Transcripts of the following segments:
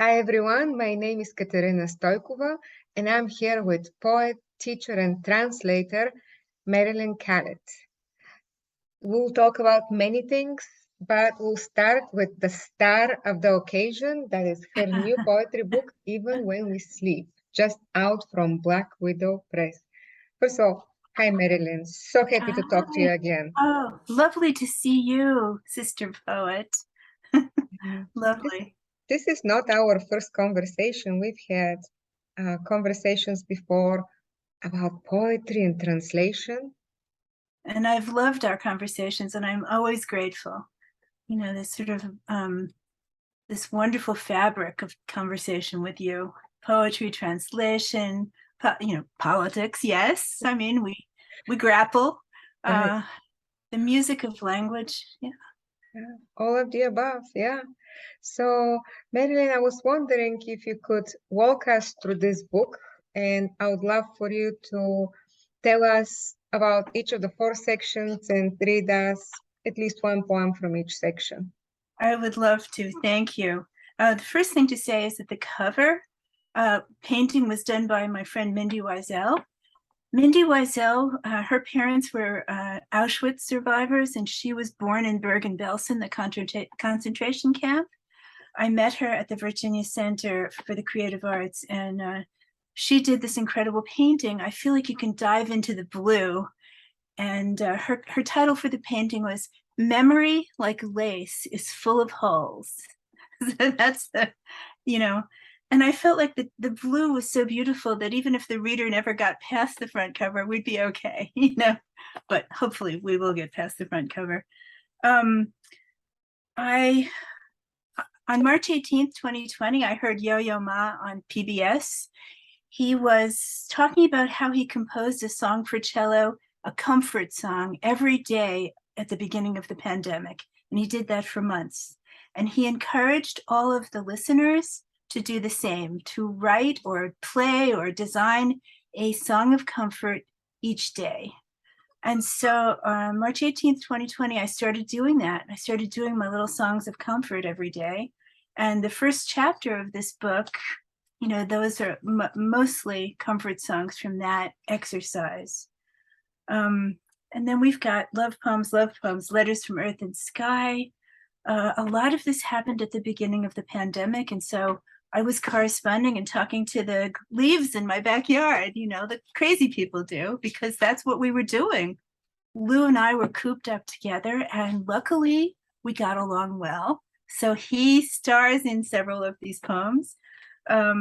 Hi everyone, my name is Katerina Stojkova and I'm here with poet, teacher and translator Marilyn Kallet. We'll talk about many things, but we'll start with the star of the occasion, that is her new poetry book, Even When We Sleep, just out from Black Widow Press. First of all, hi Marilyn, so happy to talk to you Hi. again. Oh, lovely to see you, sister poet. This, Lovely. this is not our first conversation. We've had conversations before about poetry and translation. And I've loved our conversations, and I'm always grateful. You know, this sort of this wonderful fabric of conversation with you. Poetry, translation, politics. Yes, I mean we grapple. Right. The music of language. Yeah. Yeah, all of the above, yeah. So, Marilyn, I was wondering if you could walk us through this book, and I would love for you to tell us about each of the four sections and read us at least one poem from each section. I would love to. Thank you. The first thing to say is that the cover painting was done by my friend Mindy Wiesel. Mindy Wiesel, her parents were Auschwitz survivors, and she was born in Bergen-Belsen, the concentration camp. I met her at the Virginia Center for the Creative Arts, and she did this incredible painting. I feel like you can dive into the blue. And her title for the painting was Memory Like Lace is Full of Holes. That's the, you know, and I felt like the blue was so beautiful that even if the reader never got past the front cover, we'd be okay, but hopefully we will get past the front cover. I On March 18th, 2020, I heard Yo-Yo Ma on PBS. He was talking about how he composed a song for cello, a comfort song, every day at the beginning of the pandemic. And he did that for months. And he encouraged all of the listeners to do the same, to write or play or design a song of comfort each day. And so on March 18th, 2020, I started doing that. I started doing my little songs of comfort every day. And the first chapter of this book, those are mostly comfort songs from that exercise. And then we've got love poems, letters from earth and sky. A lot of this happened at the beginning of the pandemic. And so I was corresponding and talking to the leaves in my backyard, the crazy people do, because that's what we were doing. Lou and I were cooped up together, and luckily we got along well. So he stars in several of these poems. But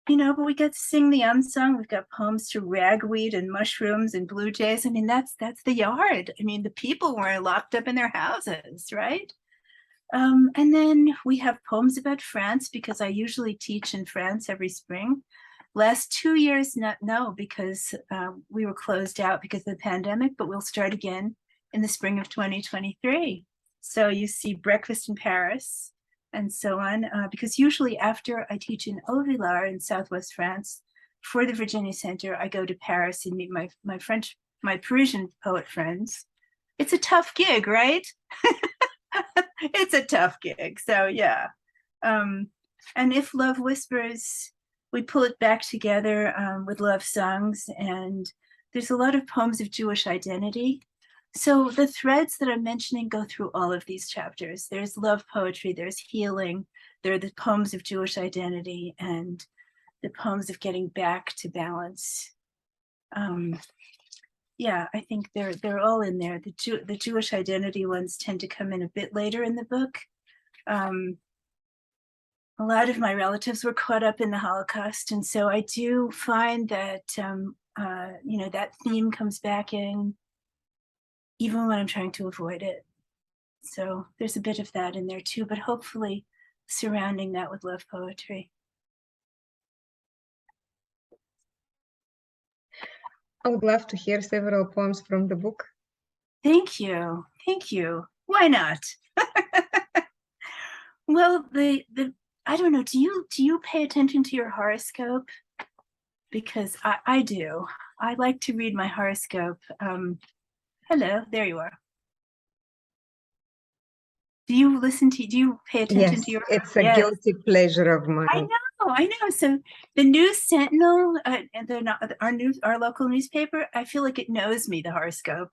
we get to sing the unsung. We've got poems to ragweed and mushrooms and blue jays. I mean, that's the yard. I mean, the people weren't locked up in their houses, right? And then we have poems about France, because I usually teach in France every spring. Last 2 years, no, because we were closed out because of the pandemic, but we'll start again in the spring of 2023. So you see Breakfast in Paris and so on, because usually after I teach in Auvillar in Southwest France for the Virginia Center, I go to Paris and meet my Parisian poet friends. It's a tough gig, right? It's a tough gig. So yeah. And if love whispers, we pull it back together with love songs. And there's a lot of poems of Jewish identity. So the threads that I'm mentioning go through all of these chapters. There's love poetry, there's healing, there are the poems of Jewish identity, and the poems of getting back to balance. Yeah, I think they're all in there. The Jewish identity ones tend to come in a bit later in the book. A lot of my relatives were caught up in the Holocaust, and so I do find that that theme comes back in even when I'm trying to avoid it. So there's a bit of that in there too, but hopefully surrounding that with love poetry. I would love to hear several poems from the book. Thank you. Thank you. Why not? Well, I don't know, do you pay attention to your horoscope? Because I do. I like to read my horoscope. Hello, there you are. Do you pay attention Yes, to your? it's a Yes, guilty pleasure of I mine. know, I know. So the News Sentinel, and our local newspaper, I feel like it knows me, the horoscope.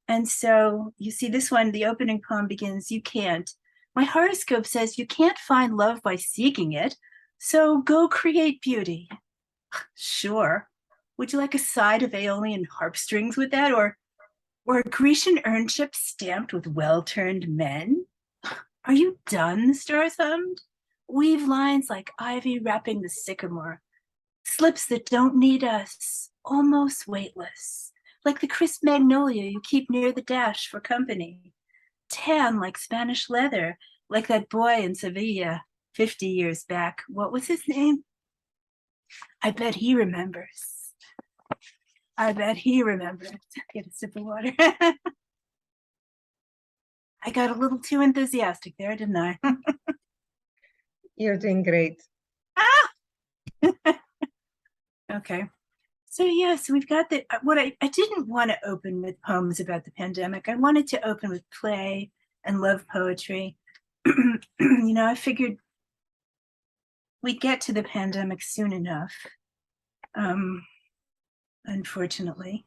And so you see this one, the opening poem begins, "You can't. My horoscope says you can't find love by seeking it, so go create beauty." Sure. Would you like a side of Aeolian harp strings with that, or a Grecian urnship stamped with well-turned men? Are you done? The stars hummed. Weave lines like ivy wrapping the sycamore, slips that don't need us, almost weightless, like the crisp magnolia you keep near the dash for company. Tan like Spanish leather, like that boy in Sevilla 50 years back. What was his name? I bet he remembers. I bet he remembers. Get a sip of water. I got a little too enthusiastic there, didn't I? You're doing great. Okay. So yeah, so we've got what I didn't want to open with poems about the pandemic. I wanted to open with play and love poetry. I figured we'd get to the pandemic soon enough. Unfortunately.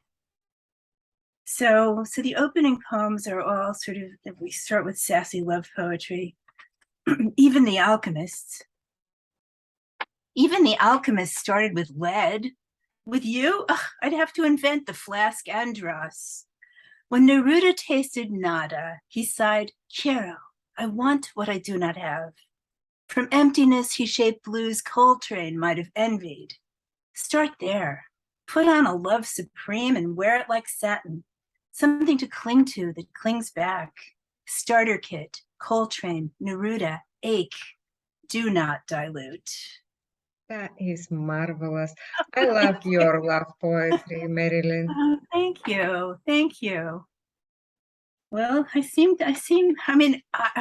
So the opening poems are all sort of, we start with sassy love poetry. Even the alchemists started with lead. With you, I'd have to invent the flask Andros. When Neruda tasted nada, he sighed, "Quiero, I want what I do not have." From emptiness, he shaped blues Coltrane might have envied. Start there. Put on a love supreme and wear it like satin. Something to cling to that clings back. Starter kit, Coltrane, Neruda, ache. Do not dilute. That is marvelous. I love your love poetry, Marilyn. Oh, thank you. Thank you. Well, I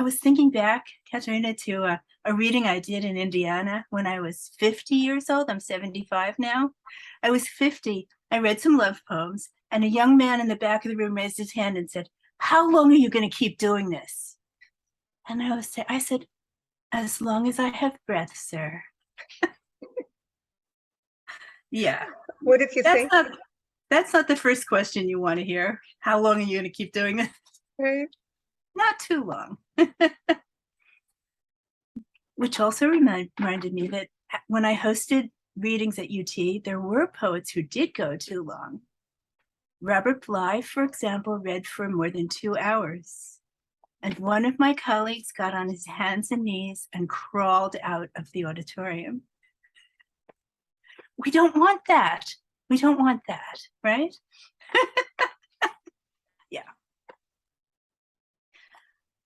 was thinking back, Katerina, to a reading I did in Indiana when I was 50 years old. I'm 75 now. I was 50. I read some love poems, and a young man in the back of the room raised his hand and said, "How long are you going to keep doing this?" And I said, "As long as I have breath, sir." Yeah. What did he say? That's not the first question you want to hear. How long are you going to keep doing this? Right. Not too long. Which also reminded me that when I hosted readings at UT, there were poets who did go too long. Robert Bly, for example, read for more than 2 hours. And one of my colleagues got on his hands and knees and crawled out of the auditorium. We don't want that. We don't want that, right? Yeah.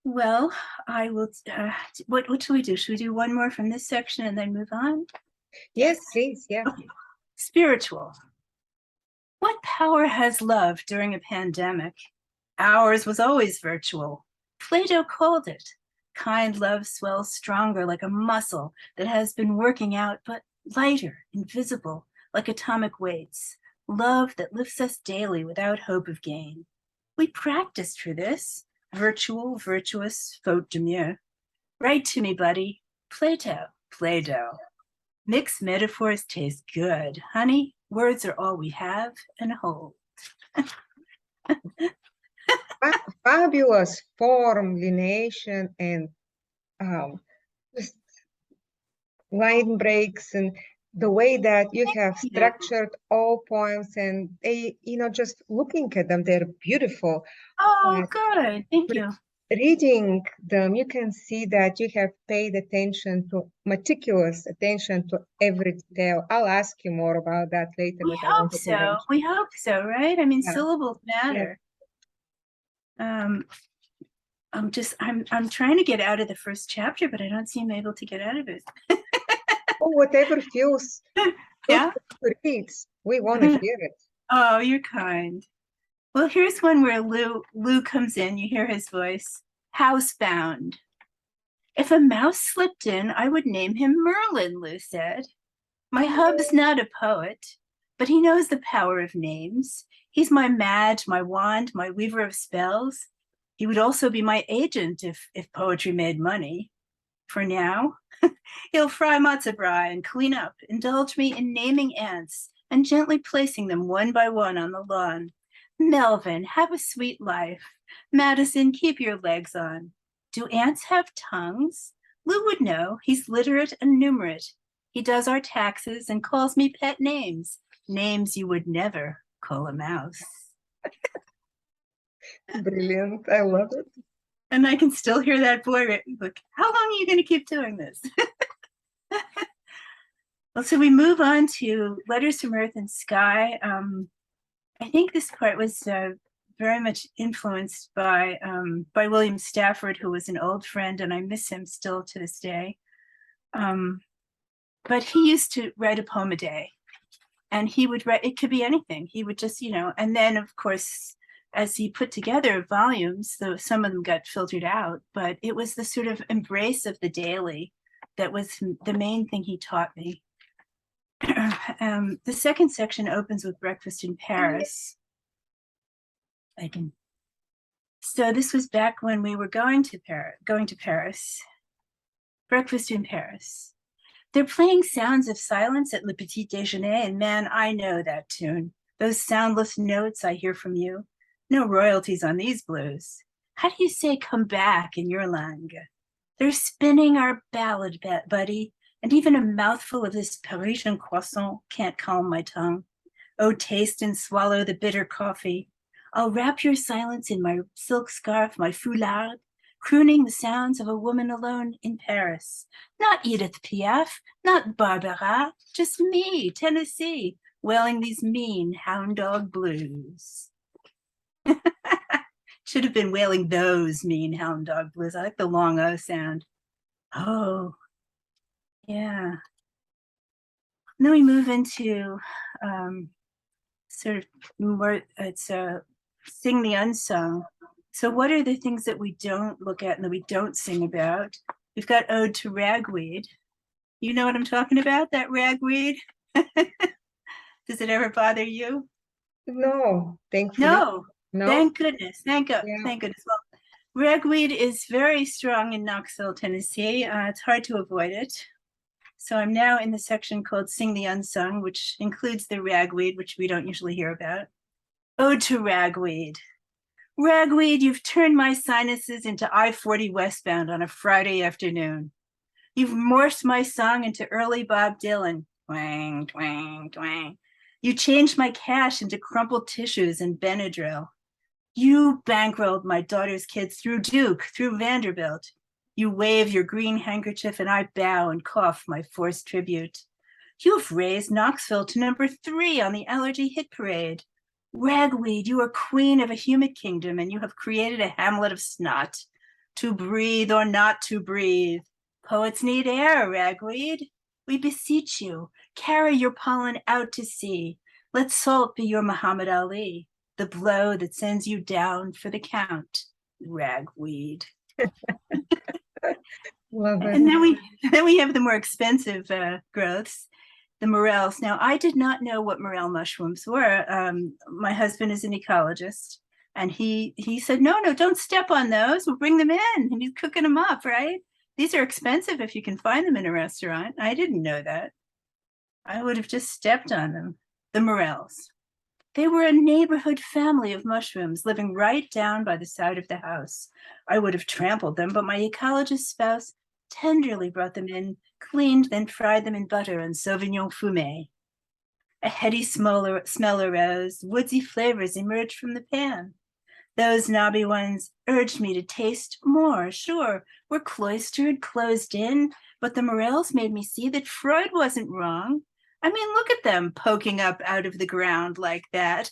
Well, I will, what should we do? Should we do one more from this section and then move on? Yes, please, yeah. Okay. Spiritual. What power has love during a pandemic? Ours was always virtual. Plato called it. Kind love swells stronger like a muscle that has been working out, but lighter, invisible, like atomic weights. Love that lifts us daily without hope of gain. We practiced for this. Virtual, virtuous, faute de mieux. Write to me, buddy. Plato, Play-Doh. Mixed metaphors taste good. Honey, words are all we have and hold. Fabulous form, lineation, and just line breaks, and the way that you have structured all poems, and they, just looking at them, they're beautiful. Oh, good. Thank you. Reading them, you can see that you have paid meticulous attention to every detail. I'll ask you more about that later. We hope so. We hope so, right? I mean, yeah. Syllables matter. Yeah. I'm trying to get out of the first chapter, but I don't seem able to get out of it. Oh, whatever feels yeah. to read, we want to hear it. Oh, you're kind. Well, here's one where Lou comes in. You hear his voice. Housebound. If a mouse slipped in, I would name him Merlin, Lou said. My hub's not a poet, but he knows the power of names. He's my madge, my wand, my weaver of spells. He would also be my agent if poetry made money. For now, he'll fry matzo brie and clean up, indulge me in naming ants and gently placing them one by one on the lawn. Melvin, have a sweet life. Madison, keep your legs on. Do ants have tongues? Lou would know. He's literate and numerate. He does our taxes and calls me pet names, names you would never call a mouse. Brilliant. I love it. And I can still hear that boy. Look, how long are you going to keep doing this? Well, so we move on to Letters from Earth and Sky. I think this part was very much influenced by William Stafford, who was an old friend, and I miss him still to this day. But he used to write a poem a day, and he would write, it could be anything. He would just, and then of course, as he put together volumes, though some of them got filtered out, but it was the sort of embrace of the daily that was the main thing he taught me. The second section opens with Breakfast in Paris. So this was back when we were going to Paris. Breakfast in Paris. They're playing sounds of silence at Le Petit Déjeuner, and man, I know that tune. Those soundless notes I hear from you. No royalties on these blues. How do you say come back in your langue? They're spinning our ballad, buddy, and even a mouthful of this Parisian croissant can't calm my tongue. Oh, taste and swallow the bitter coffee. I'll wrap your silence in my silk scarf, my foulard, crooning the sounds of a woman alone in Paris. Not Edith Piaf, not Barbara, just me, Tennessee, wailing these mean hound dog blues. Should have been wailing those mean hound dog blues. I like the long O sound. Oh, yeah. And then we move into sort of more, it's Sing the Unsung. So what are the things that we don't look at and that we don't sing about? We've got Ode to Ragweed. You know what I'm talking about, that ragweed? Does it ever bother you? No, thankfully. No. No. Thank goodness. Thank goodness. Well, ragweed is very strong in Knoxville, Tennessee. It's hard to avoid it. So I'm now in the section called Sing the Unsung, which includes the ragweed, which we don't usually hear about. Ode to Ragweed. Ragweed, you've turned my sinuses into I-40 westbound on a Friday afternoon. You've morphed my song into early Bob Dylan. Twang, twang, twang. You changed my cash into crumpled tissues and Benadryl. You bankrolled my daughter's kids through Duke, through Vanderbilt. You wave your green handkerchief and I bow and cough my forced tribute. You've raised Knoxville to number 3 on the allergy hit parade. Ragweed, you are queen of a humid kingdom and you have created a hamlet of snot. To breathe or not to breathe. Poets need air, Ragweed. We beseech you, carry your pollen out to sea. Let salt be your Muhammad Ali, the blow that sends you down for the count, Ragweed. Love it. And then we have the more expensive growths, the morels. Now, I did not know what morel mushrooms were. My husband is an ecologist, and he said, no, don't step on those. We'll bring them in. And he's cooking them up, right? These are expensive if you can find them in a restaurant. I didn't know that. I would have just stepped on them. The morels. They were a neighborhood family of mushrooms living right down by the side of the house. I would have trampled them, but my ecologist spouse tenderly brought them in, cleaned, then fried them in butter and Sauvignon fumé. A heady smell arose, woodsy flavors emerged from the pan. Those knobby ones urged me to taste more. Sure, we're cloistered, closed in, but the morels made me see that Freud wasn't wrong. I mean, look at them poking up out of the ground like that.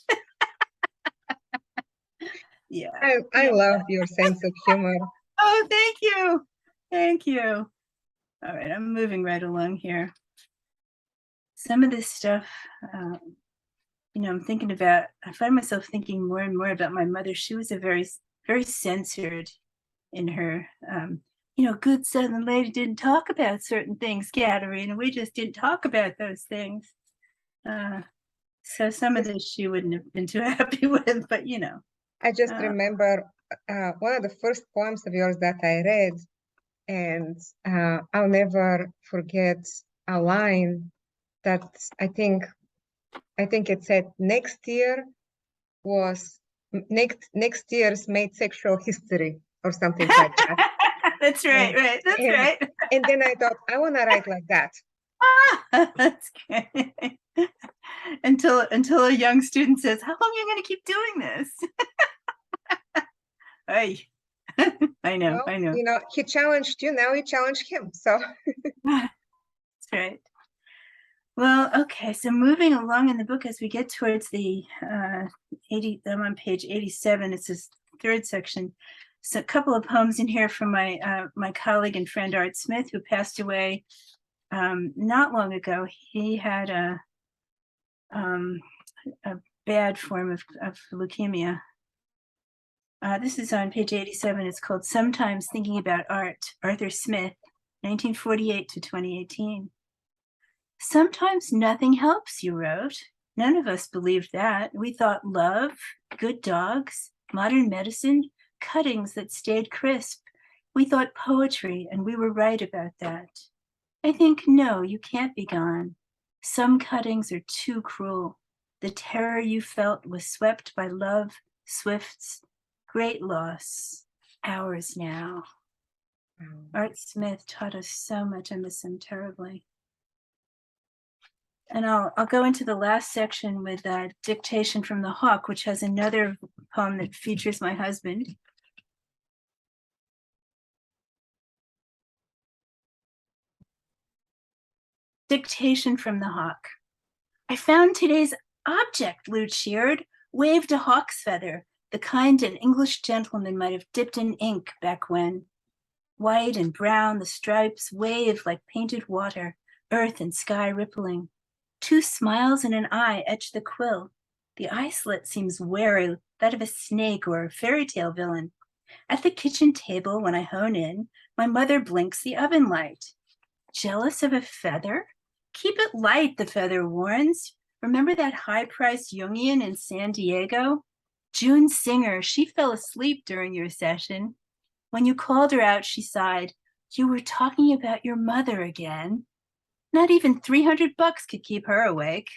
Yeah. I love your sense of humor. Oh, thank you. Thank you. All right, I'm moving right along here. Some of this stuff, I'm thinking about, I find myself thinking more and more about my mother. She was a very, very censored in her, good Southern lady didn't talk about certain things, Katerina. We just didn't talk about those things. So some of this she wouldn't have been too happy with, but I just remember one of the first poems of yours that I read, and I'll never forget a line that I think it said, next year's made sexual history or something like that. That's right, right. That's right. And then I thought, I want to write like that. That's great. Until a young student says, how long are you going to keep doing this? I know, Well, I know. You know, he challenged you, now you challenge him. So That's right. Well, okay, so moving along in the book as we get towards the I'm on page 87, it's this third section. So a couple of poems in here from my colleague and friend Art Smith, who passed away not long ago. He had a bad form of leukemia. This is on page 87. It's called Sometimes Thinking About Art, Arthur Smith, 1948 to 2018. Sometimes nothing helps, you wrote. None of us believed that. We thought love, good dogs, modern medicine, cuttings that stayed crisp. We thought poetry, and we were right about that. I think, no, you can't be gone. Some cuttings are too cruel. The terror you felt was swept by love, Swift's great loss, ours now. Art Smith taught us so much. I miss him terribly. And I'll go into the last section with Dictation from the Hawk, which has another poem that features my husband. Dictation from the Hawk. I found today's object, Lou cheered, waved a hawk's feather, the kind an English gentleman might have dipped in ink back when. White and brown, the stripes wave like painted water, earth and sky rippling. 2 smiles and an eye etch the quill. The eye slit seems wary, that of a snake or a fairy tale villain. At the kitchen table, when I hone in, my mother blinks the oven light. Jealous of a feather? Keep it light, the feather warns. Remember that high-priced Jungian in San Diego? June Singer, she fell asleep during your session. When you called her out, she sighed, you were talking about your mother again. Not even $300 could keep her awake.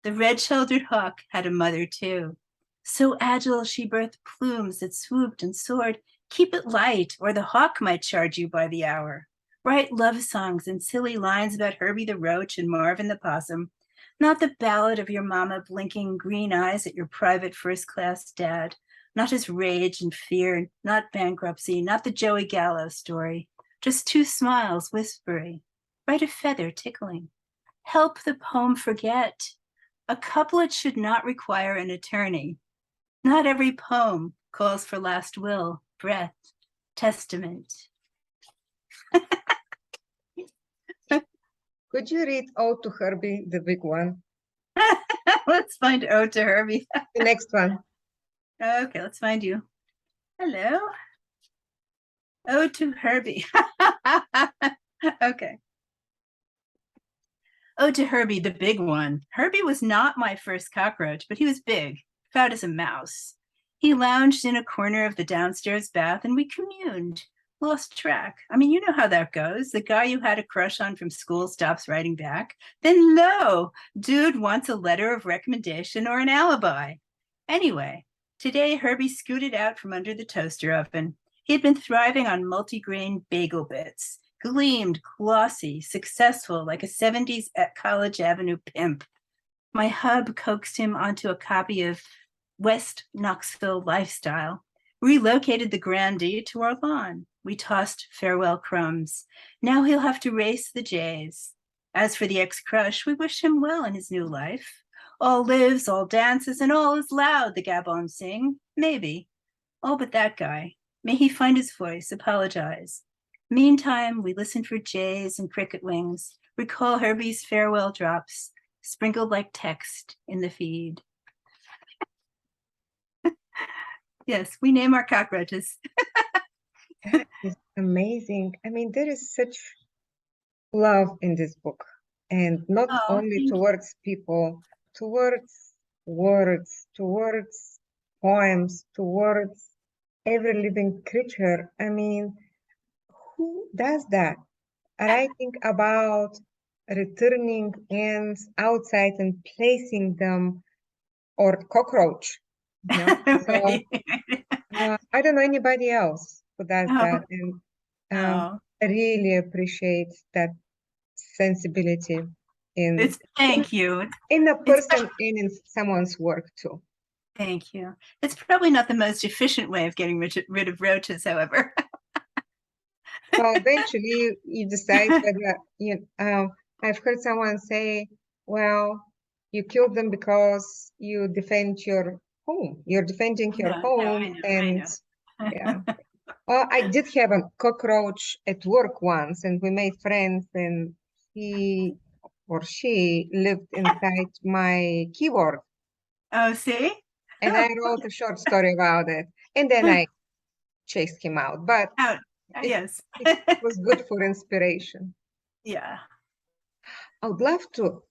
The red-shouldered hawk had a mother too. So agile she birthed plumes that swooped and soared. Keep it light, or the hawk might charge you by the hour. Write love songs and silly lines about Herbie the Roach and Marvin the Possum. Not the ballad of your mama blinking green eyes at your private first-class dad. Not his rage and fear, not bankruptcy, not the Joey Gallo story. Just 2 smiles whispery. Write a feather tickling. Help the poem forget. A couplet should not require an attorney. Not every poem calls for last will, breath, testament. could you read Ode to Herbie, the big one? Let's find Ode to Herbie. The next one. Okay, let's find you. Hello. Ode to Herbie. Okay. Ode to Herbie, the big one. Herbie was not my first cockroach, but he was big, fat as a mouse. He lounged in a corner of the downstairs bath and we communed. Lost track. I mean, you know how that goes. The guy you had a crush on from school stops writing back. Then lo, dude wants a letter of recommendation or an alibi. Anyway, today Herbie scooted out from under the toaster oven. He had been thriving on multigrain bagel bits. Gleamed, glossy, successful, like a 70s at College Avenue pimp. My hub coaxed him onto a copy of West Knoxville Lifestyle, relocated the grandee to our lawn. We tossed farewell crumbs. Now he'll have to race the Jays. As for the ex-crush, we wish him well in his new life. All lives, all dances, and all is loud, the Gabon sing. Maybe. All but that guy. May he find his voice, apologize. Meantime, we listen for jays and cricket wings, recall Herbie's farewell drops, sprinkled like text in the feed. Yes, we name our cockroaches. That is amazing. I mean, there is such love in this book, and not only towards people, towards words, towards poems, towards every living creature. I mean, who does that? Writing about returning ants outside and placing them, or cockroach, you know? So Right. I don't know anybody else who does Oh, that, and oh, I really appreciate that sensibility in it's thank you. in a It's person and in someone's work too. thank you. It's probably not the most efficient way of getting rid of roaches, however. Well, eventually you decide whether I've heard someone say, well, you killed them because you defend your home. You're defending your No, no, home, I and yeah. know. Well, I did have a cockroach at work once, and we made friends, and he or she lived inside my keyboard, Oh, see? and I wrote a short story about it, and then I chased him out. But Out. it, Yes. it was good for inspiration. Yeah. I would love to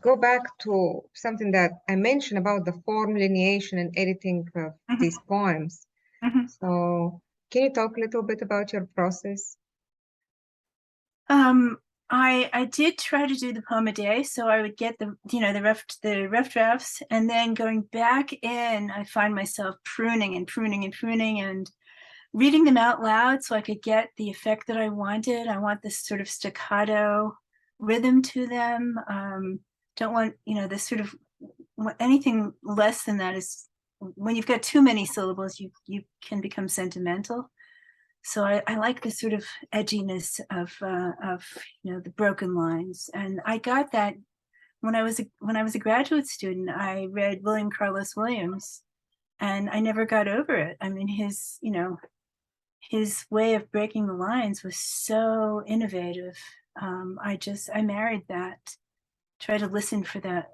go back to something that I mentioned about the form, lineation, and editing of Mhm, these poems. mhm. So, can you talk a little bit about your process? Um, I did try to do the poem a day, so I would get the rough drafts, and then going back in, I find myself pruning and pruning and pruning and reading them out loud so I could get the effect that I wanted. I want this sort of staccato rhythm to them. Don't want, this sort of anything less than that is when you've got too many syllables, you can become sentimental. So I like the sort of edginess of the broken lines, and I got that when I was a graduate student. I read William Carlos Williams, and I never got over it. I mean, his way of breaking the lines was so innovative. I married that. Try to listen for that.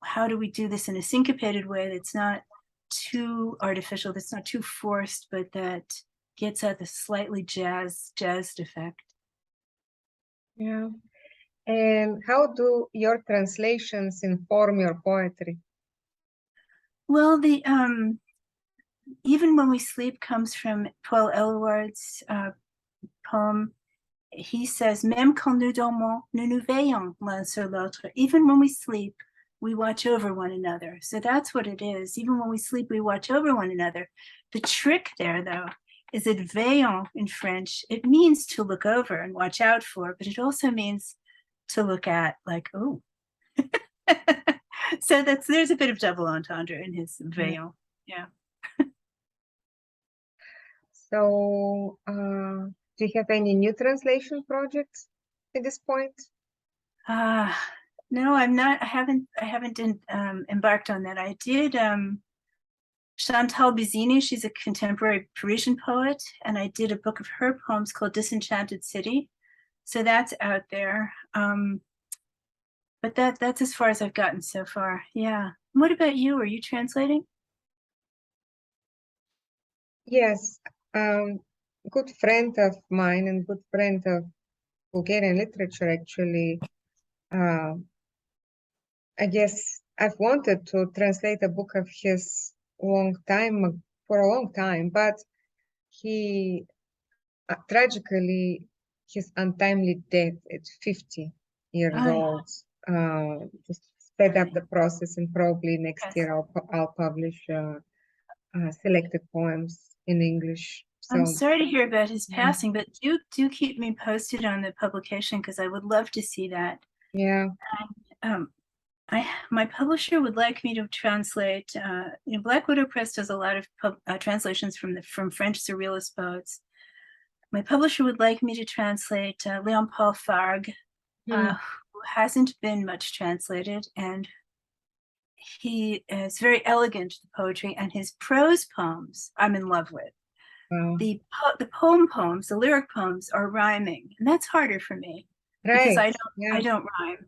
How do we do this in a syncopated way that's not too artificial, that's not too forced, but that gets at the slightly jazzed effect. Yeah. And how do your translations inform your poetry? Well, the Even When We Sleep comes from Paul Eluard's poem. He says, Même quand nous dormons, nous nous veillons l'un sur l'autre. Even when we sleep, we watch over one another. So that's what it is. Even when we sleep, we watch over one another. The trick there, though, is that veillon in French, it means to look over and watch out for, but it also means to look at, like, oh. So there's a bit of double entendre in his veillon. Yeah. So, do you have any new translation projects at this point? No, I'm not. I haven't embarked on that. I did. Chantal Bizzini, she's a contemporary Parisian poet, and I did a book of her poems called Disenchanted City. So that's out there. But that's as far as I've gotten so far. Yeah. What about you? Are you translating? Yes, good friend of mine and good friend of Bulgarian literature, actually. I guess I've wanted to translate a book of his for a long time, but he tragically, his untimely death at 50 years Oh, old just sped up really? the process, and probably next Yes. year I'll publish selected poems in English. I'm So sorry to hear about his yeah, passing, but do keep me posted on the publication because I would love to see that. yeah, Um, my publisher would like me to translate. Black Widow Press does a lot of translations from French surrealist poets. My publisher would like me to translate Leon Paul Fargue, hmm, who hasn't been much translated, and he is very elegant, the poetry, and his prose poems I'm in love with. wow. The poems, the lyric poems are rhyming, and that's harder for me because Right, yeah, I don't rhyme.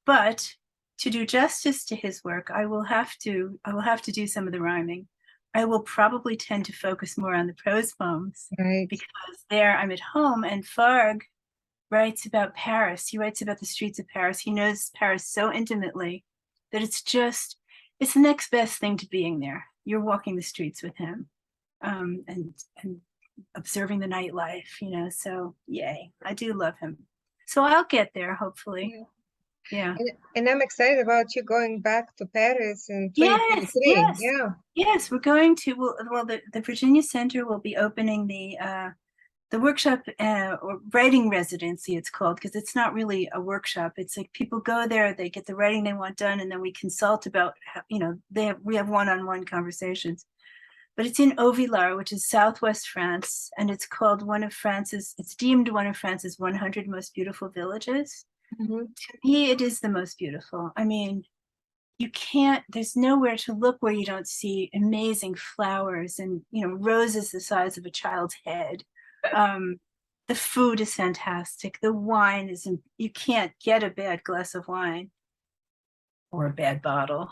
But to do justice to his work, I will have to do some of the rhyming. I will probably tend to focus more on the prose poems right, because there I'm at home, and Fargue writes about Paris. He writes about the streets of Paris. He knows Paris so intimately that it's the next best thing to being there. You're walking the streets with him. and observing the nightlife, you know, so yay, I do love him. So I'll get there, hopefully. Yeah. And I'm excited about you going back to Paris in Yes, 2023. yes. Yes, we're going to, well, the Virginia Center will be opening the workshop, or writing residency it's called, because it's not really a workshop. It's like people go there, they get the writing they want done, and then we consult about how, you know, we have one-on-one conversations. But it's in Auvillar, which is southwest France, and it's called it's deemed one of France's 100 most beautiful villages. Mm-hmm. To me, it is the most beautiful. I mean, there's nowhere to look where you don't see amazing flowers and, you know, roses the size of a child's head. The food is fantastic. The wine you can't get a bad glass of wine or a bad bottle.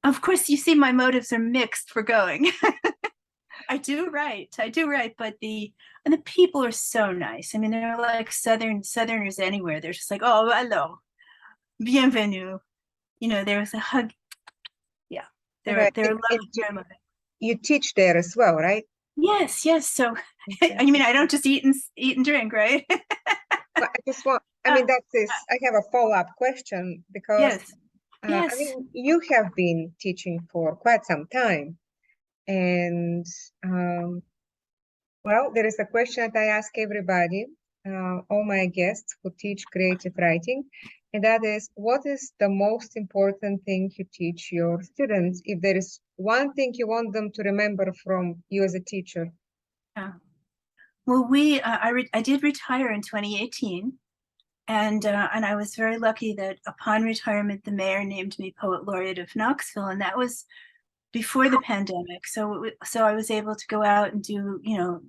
Of course, you see my motives are mixed for going. I do write, but the people are so nice. I mean, they're like Southerners anywhere. They're just like, oh, hello, bienvenue. You know, there was a hug. Yeah, they're lovely. You teach there as well, right? Yes. So, I mean, I don't just eat and drink, right? Well, I mean, I have a follow-up question because yes. I mean, you have been teaching for quite some time, and well, there is a question that I ask everybody, all my guests who teach creative writing, and that is, what is the most important thing you teach your students? If there is one thing you want them to remember from you as a teacher. Well, I did retire in 2018, and I was very lucky that upon retirement, the mayor named me Poet Laureate of Knoxville, and that was before the pandemic. So I was able to go out and do, you know,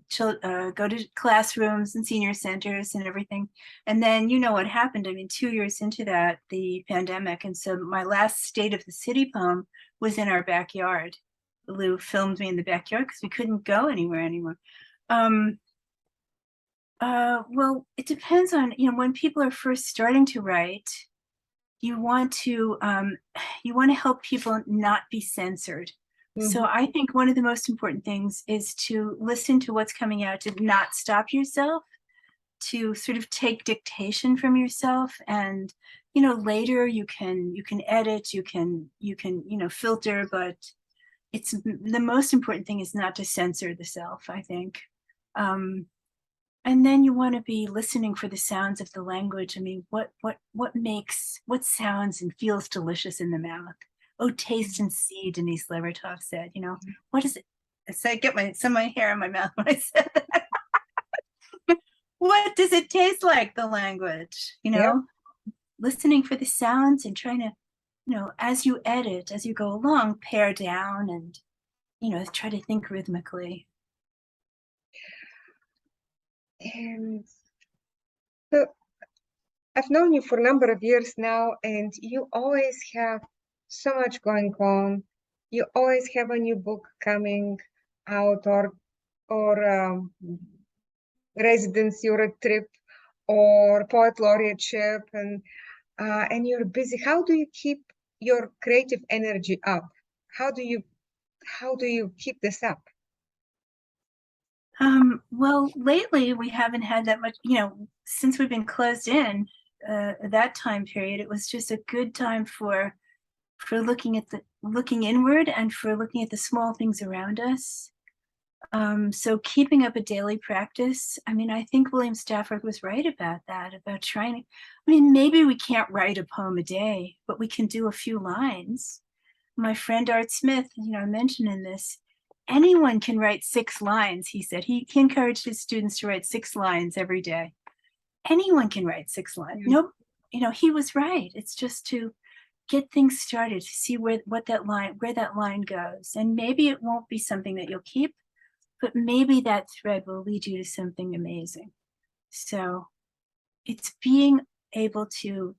go to classrooms and senior centers and everything. And then, you know what happened? I mean, 2 years into that, the pandemic. And so my last State of the City poem was in our backyard. Lou filmed me in the backyard because we couldn't go anywhere anymore. Well, it depends on, you know, when people are first starting to write, you want to help people not be censored. Mm-hmm. So I think one of the most important things is to listen to what's coming out, to not stop yourself, to sort of take dictation from yourself, and, you know, later you can edit, you can, you know, filter, but it's the most important thing is not to censor the self, I think. And then you want to be listening for the sounds of the language. I mean, what sounds and feels delicious in the mouth? Oh, taste and see, Denise Levertov said. You know, what is it? So I get some of my hair in my mouth when I said that. What does it taste like, the language? You know, listening for the sounds and trying to, you know, as you edit, as you go along, pare down and, you know, try to think rhythmically. And so I've known you for a number of years now, and you always have so much going on. You always have a new book coming out, or residency, or a trip, or poet laureateship, and you're busy. How do you keep your creative energy up? How do you keep this up? Well, lately we haven't had that much, you know, since we've been closed in, that time period, it was just a good time for looking inward and for looking at the small things around us. So keeping up a daily practice. I mean, I think William Stafford was right about that, about trying to, I mean, maybe we can't write a poem a day, but we can do a few lines. My friend Art Smith, you know, I mentioned in this, anyone can write 6 lines, he said. He encouraged his students to write 6 lines every day. Anyone can write 6 lines. Mm-hmm. No, you know, he was right. It's just to get things started, to see where that line goes. And maybe it won't be something that you'll keep, but maybe that thread will lead you to something amazing. So it's being able to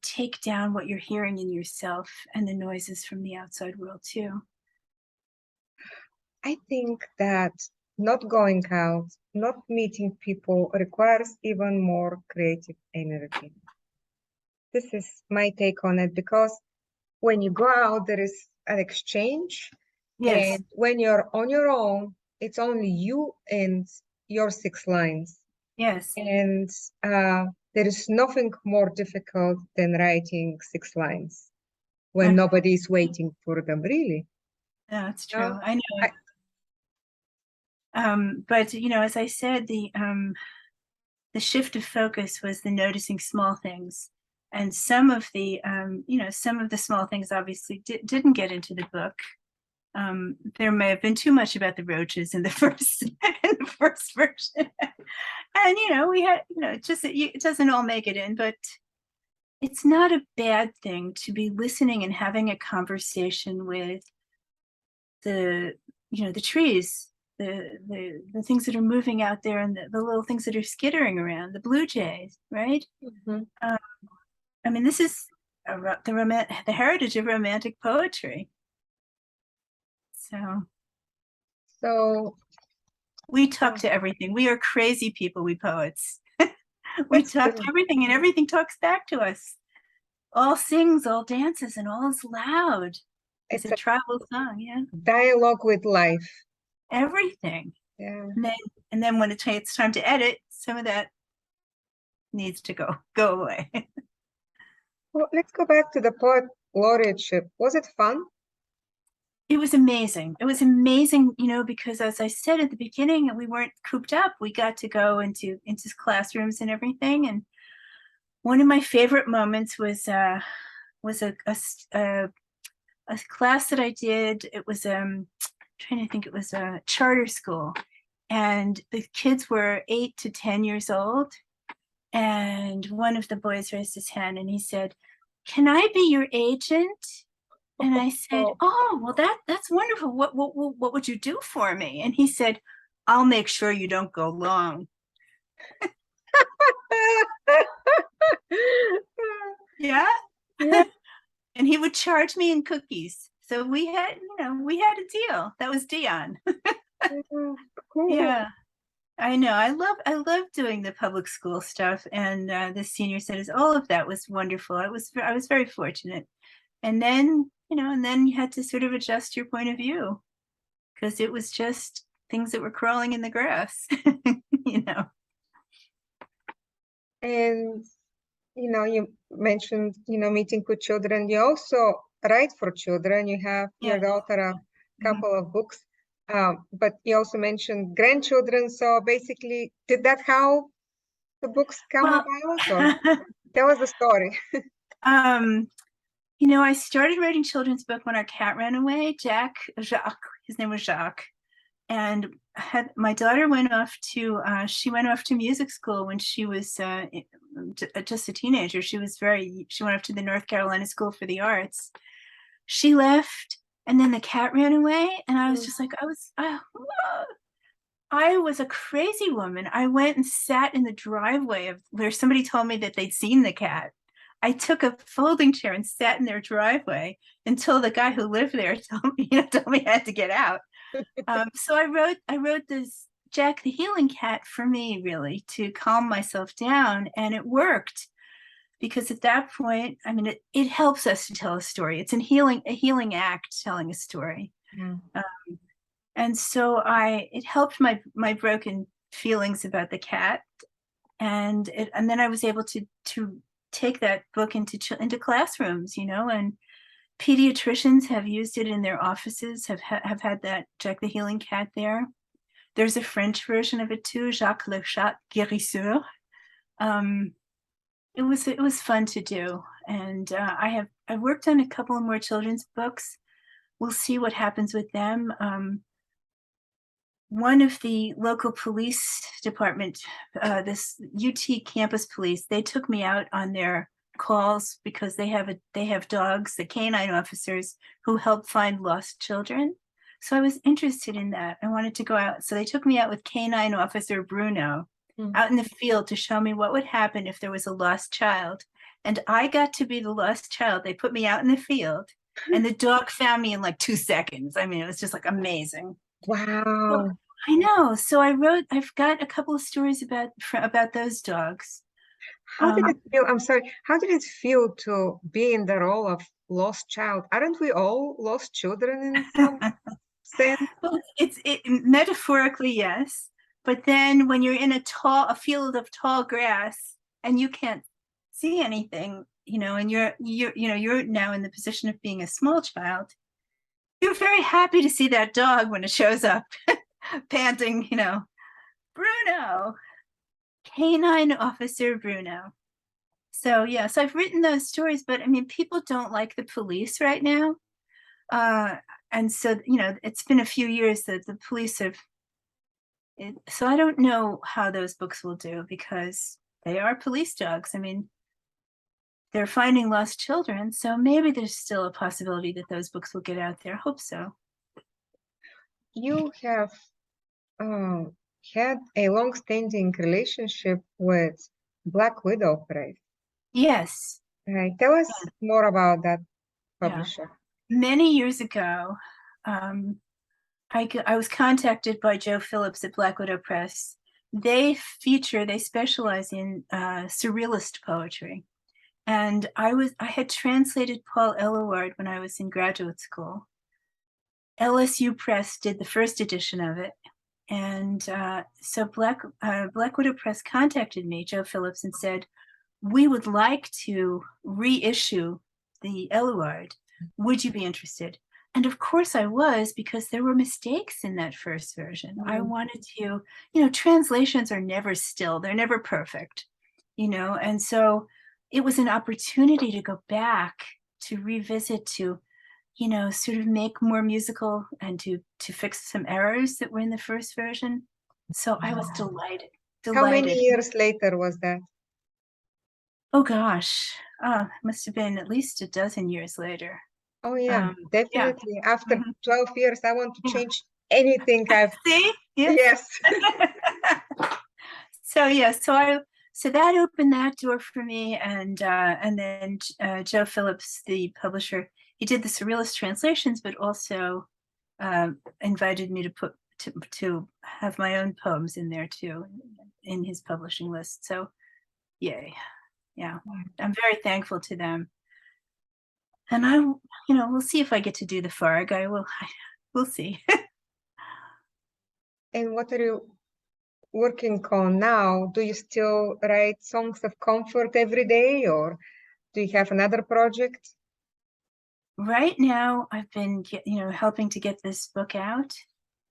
take down what you're hearing in yourself and the noises from the outside world too. I think that not going out, not meeting people requires even more creative energy. This is my take on it, because when you go out, there is an exchange, Yes. And when you're on your own, it's only you and your 6 lines. Yes. And there is nothing more difficult than writing 6 lines when nobody is waiting for them, really. No, it's true. No? I know. But you know, as I said, the shift of focus was the noticing small things, and some of the some of the small things obviously didn't get into the book. There may have been too much about the roaches in the first version, and you know, we had, you know, it doesn't all make it in, but it's not a bad thing to be listening and having a conversation with the trees, the things that are moving out there, and the little things that are skittering around, the blue jays, right? Mm-hmm. I mean, this is the heritage of romantic poetry. So we talk to everything. We are crazy people, we poets. We talk to everything, and everything talks back to us. All sings, all dances, and all is loud. It's a tribal song, yeah. Dialogue with life. Everything. Yeah. And then when it's time to edit, some of that needs to go away. Well, let's go back to the poet laureateship. Was it fun? It was amazing. It was amazing, you know, because as I said at the beginning, we weren't cooped up. We got to go into classrooms and everything. And one of my favorite moments was a class that I did. It was trying to think, it was a charter school, and the kids were 8 to 10 years old. And one of the boys raised his hand and he said, "Can I be your agent?" And I said, "Oh, well, that's wonderful. What would you do for me?" And he said, "I'll make sure you don't go long." Yeah. And he would charge me in cookies. So we had a deal. That was Dion. Cool. Yeah. I know. I love doing the public school stuff, and the senior studies. All of that was wonderful. I was very fortunate. And then, you had to sort of adjust your point of view, because it was just things that were crawling in the grass, you know. And, you mentioned, meeting with children. You also write for children. You have your daughter a couple of books, but you also mentioned grandchildren. So basically, did that how the books come about? Or tell us the story. I started writing children's book when our cat ran away. Jacques, his name was Jacques. And my daughter went off to music school when she was just a teenager. She went off to the North Carolina School for the Arts. She left, and then the cat ran away, and I was just like, I was a crazy woman. I went and sat in the driveway where somebody told me that they'd seen the cat. I took a folding chair and sat in their driveway until the guy who lived there told me I had to get out. So I wrote this Jack the Healing Cat for me, really, to calm myself down, and it worked, because at that point, I mean, it helps us to tell a story. It's a healing act, telling a story. And so it helped my broken feelings about the cat, and then I was able to take that book into classrooms, and pediatricians have used it in their offices, have had that Jack the Healing Cat there. There's a French version of it too, Jacques le Chat Guérisseur. It was fun to do, and I've worked on a couple of more children's books. We'll see what happens with them. One of the local police department, this UT campus police, they took me out on their calls because they have dogs, the canine officers, who help find lost children. So I was interested in that. I wanted to go out. So they took me out with Canine Officer Bruno out in the field to show me what would happen if there was a lost child. And I got to be the lost child. They put me out in the field, and the dog found me in like 2 seconds. I mean, it was just like amazing. Wow. I know. So I've got a couple of stories about those dogs. How did it feel? I'm sorry. How did it feel to be in the role of lost child? Aren't we all lost children in some sense? Well, it metaphorically, yes. But then when you're in a field of tall grass and you can't see anything, and you're now in the position of being a small child, you're very happy to see that dog when it shows up, panting, Bruno, Canine Officer Bruno. So yes, I've written those stories, but I mean, people don't like the police right now. And so, it's been a few years that the police have, so I don't know how those books will do because they are police dogs. I mean, they're finding lost children, so maybe there's still a possibility that those books will get out there. Hope so. You have had a long-standing relationship with Black Widow, right? Yes. Right. Tell us more about that Yeah. publisher. Many years ago, I was contacted by Joe Phillips at Black Widow Press. They specialize in surrealist poetry. And I had translated Paul Eluard when I was in graduate school. LSU Press did the first edition of it. And so Black Widow Press contacted me, Joe Phillips, and said, we would like to reissue the Eluard. Would you be interested? And of course I was, because there were mistakes in that first version. I wanted to, translations are never still, they're never perfect, and so it was an opportunity to go back, to revisit, to, sort of make more musical and to fix some errors that were in the first version. So I was delighted. How many years later was that? Oh gosh, must have been at least a dozen years later. Oh yeah, definitely. Yeah. After 12 years, I want to change anything I've. See? Yes. So that opened that door for me, and then Joe Phillips, the publisher, he did the surrealist translations, but also invited me to have my own poems in there too, in his publishing list. So, yay. Yeah, I'm very thankful to them. And we'll see if I get to do the Farg. We'll see. And what are you working on now? Do you still write songs of comfort every day, or do you have another project? Right now, I've been, helping to get this book out.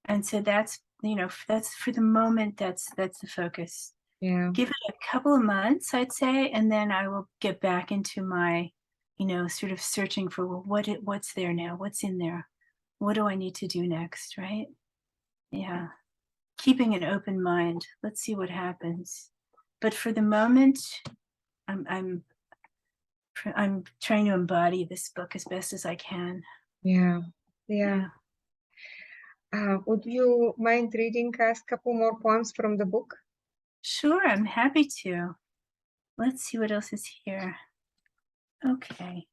And so that's for the moment, that's the focus. Yeah. Give it a couple of months, I'd say, and then I will get back into my, sort of searching for, well, what's there now? What's in there? What do I need to do next, right? Yeah. Keeping an open mind. Let's see what happens. But for the moment, I'm trying to embody this book as best as I can. Yeah. Would you mind reading us a couple more poems from the book? Sure, I'm happy to. Let's see what else is here. Okay.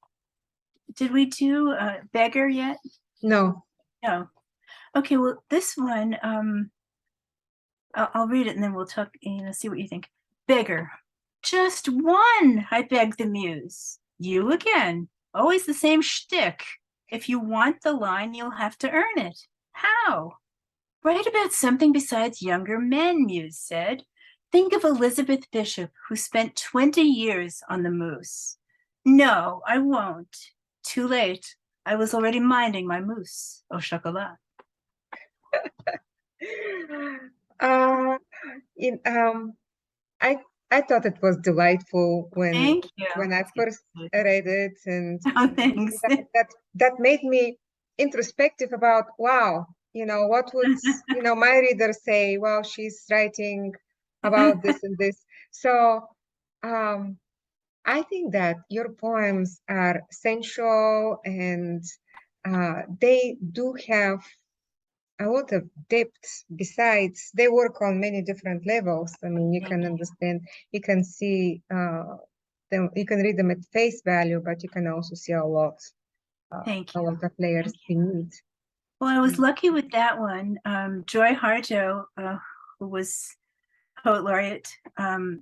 Did we do Beggar yet? No. No. Okay, well, this one, I'll read it and then we'll talk, see what you think. Beggar. Just one, I beg the muse. You again. Always the same shtick. If you want the line, you'll have to earn it. How? Write about something besides younger men, Muse said. Think of Elizabeth Bishop, who spent 20 years on the moose. No, I won't. Too late. I was already minding my moose au chocolat. I thought it was delightful when I first read it, and thanks. that made me introspective about, wow, what would my readers say? Wow, she's writing about this and this. So I think that your poems are sensual, and they do have a lot of depth. Besides, they work on many different levels. I mean, you can understand, you can see them, you can read them at face value, but you can also see a lot of layers beneath. Well, I was lucky with that one. Joy Harjo, who was Poet Laureate,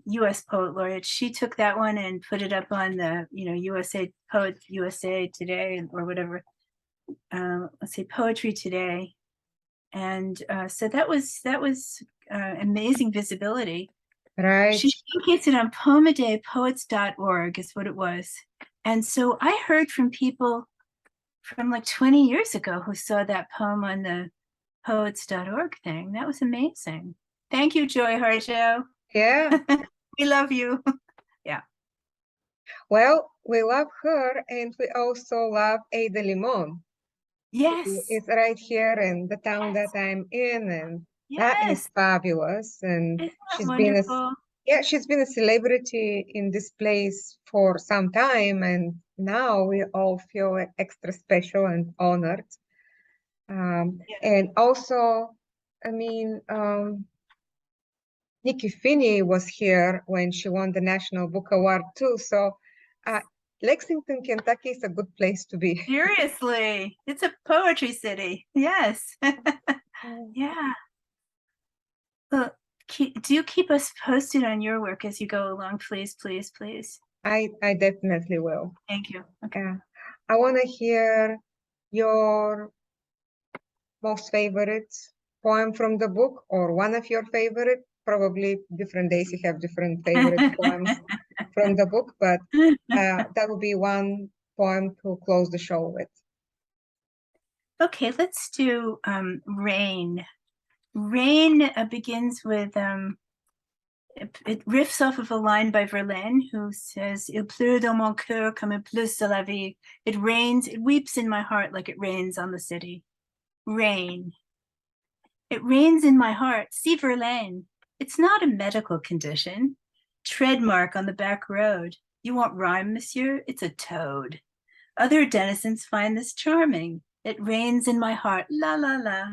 U.S. Poet Laureate, she took that one and put it up on the, USA Today or whatever. Let's say Poetry Today. And so that was amazing visibility. Right. She showcased it on poemedaypoets.org is what it was. And so I heard from people from like 20 years ago who saw that poem on the poets.org thing. That was amazing. Thank you, Joy Harjo. Yeah. We love you. Yeah. Well, we love her, and we also love Ada Limon. Yes. It's right here in the town that I'm in, and that is Yes. fabulous. And Isn't that she's been wonderful? she's been a celebrity in this place for some time, and now we all feel extra special and honored. And also, I mean, Nikki Finney was here when she won the National Book Award too. So Lexington, Kentucky is a good place to be. Seriously, it's a poetry city. Yes. Yeah. Well, do keep us posted on your work as you go along, please, please, please. I definitely will. Thank you. Okay. I want to hear your most favorite poem from the book, or one of your favorite. Probably different days you have different favorite poems from the book, but that would be one poem to close the show with. Okay, let's do Rain. Rain begins with, it riffs off of a line by Verlaine, who says, Il pleut dans mon cœur comme il pleut sur la vie. It rains, it weeps in my heart like it rains on the city. Rain. It rains in my heart. See Verlaine. It's not a medical condition. Tread mark on the back road. You want rhyme, monsieur? It's a toad. Other denizens find this charming. It rains in my heart. La, la, la.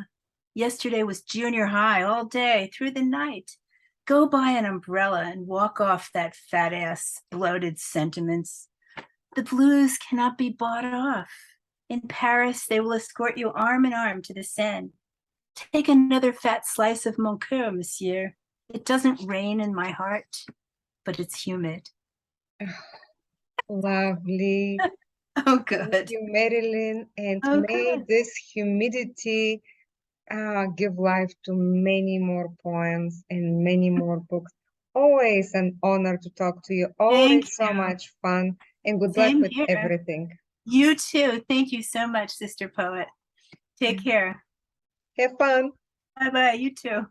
Yesterday was junior high all day through the night. Go buy an umbrella and walk off that fat ass bloated sentiments. The blues cannot be bought off. In Paris, they will escort you arm in arm to the Seine. Take another fat slice of mon cœur, monsieur. It doesn't rain in my heart, but it's humid. Lovely. Oh, good. Thank you, Marilyn. And may this humidity give life to many more poems and many more books. Always an honor to talk to you. Always so much fun. And good luck with everything. You too. Thank you so much, Sister Poet. Take care. Have fun. Bye-bye. You too.